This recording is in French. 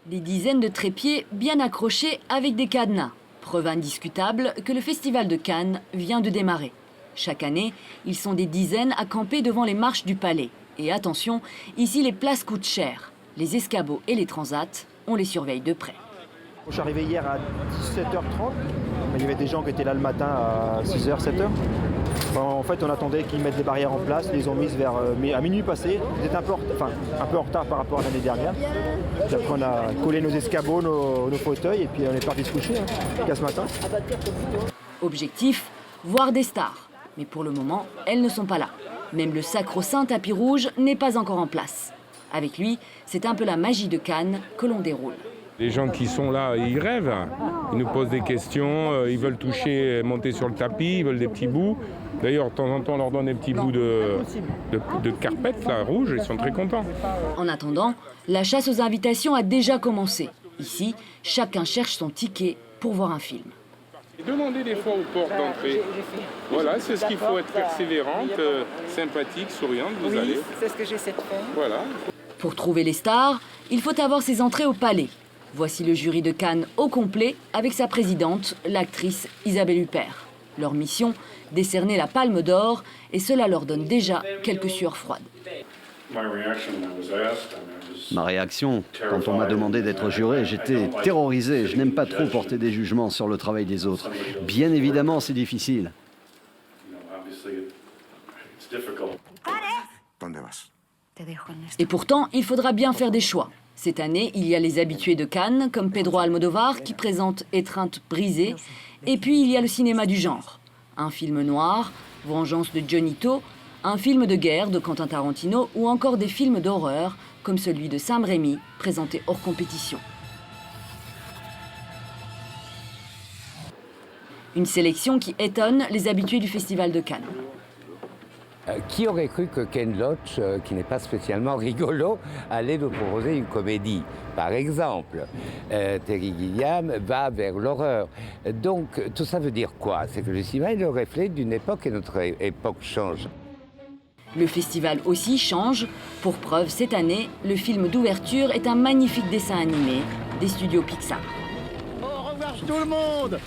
Des dizaines de trépieds bien accrochés avec des cadenas. Preuve indiscutable que le Festival de Cannes vient de démarrer. Chaque année, ils sont des dizaines à camper devant les marches du palais. Et attention, ici les places coûtent cher. Les escabeaux et les transats, on les surveille de près. Je suis arrivé hier à 17h30. Il y avait des gens qui étaient là le matin à 6h, 7h. En fait, on attendait qu'ils mettent des barrières en place. Ils les ont mises à minuit passé. Ils étaient un peu en retard par rapport à l'année dernière. Puis après, on a collé nos escabeaux, nos fauteuils, et puis on est parti se coucher jusqu'à ce matin. Objectif, voir des stars. Mais pour le moment, elles ne sont pas là. Même le sacro-saint tapis rouge n'est pas encore en place. Avec lui, c'est un peu la magie de Cannes que l'on déroule. Les gens qui sont là, ils rêvent. Ils nous posent des questions, ils veulent toucher, monter sur le tapis, ils veulent des petits bouts. D'ailleurs, de temps en temps, on leur donne des petits bouts de carpette là, rouge, ils sont très contents. En attendant, la chasse aux invitations a déjà commencé. Ici, chacun cherche son ticket pour voir un film. Demandez des fois aux portes d'entrée. Voilà, c'est ce qu'il faut, être persévérante, sympathique, souriante, vous allez. C'est ce que j'essaie de faire. Voilà. Pour trouver les stars, il faut avoir ses entrées au palais. Voici le jury de Cannes au complet avec sa présidente, l'actrice Isabelle Huppert. Leur mission, décerner la Palme d'Or, et cela leur donne déjà quelques sueurs froides. Ma réaction, quand on m'a demandé d'être juré, j'étais terrorisé. Je n'aime pas trop porter des jugements sur le travail des autres. Bien évidemment, c'est difficile. Et pourtant, il faudra bien faire des choix. Cette année, il y a les habitués de Cannes, comme Pedro Almodóvar, qui présente Étreinte brisée. Et puis, il y a le cinéma du genre. Un film noir, Vengeance de Johnny To, un film de guerre de Quentin Tarantino, ou encore des films d'horreur, comme celui de Sam Raimi, présenté hors compétition. Une sélection qui étonne les habitués du Festival de Cannes. Qui aurait cru que Ken Loach, qui n'est pas spécialement rigolo, allait nous proposer une comédie? Par exemple, Terry Gilliam va vers l'horreur. Donc, tout ça veut dire quoi? C'est que le cinéma est le reflet d'une époque et notre époque change. Le festival aussi change. Pour preuve, cette année, le film d'ouverture est un magnifique dessin animé des studios Pixar. Au revoir tout le monde!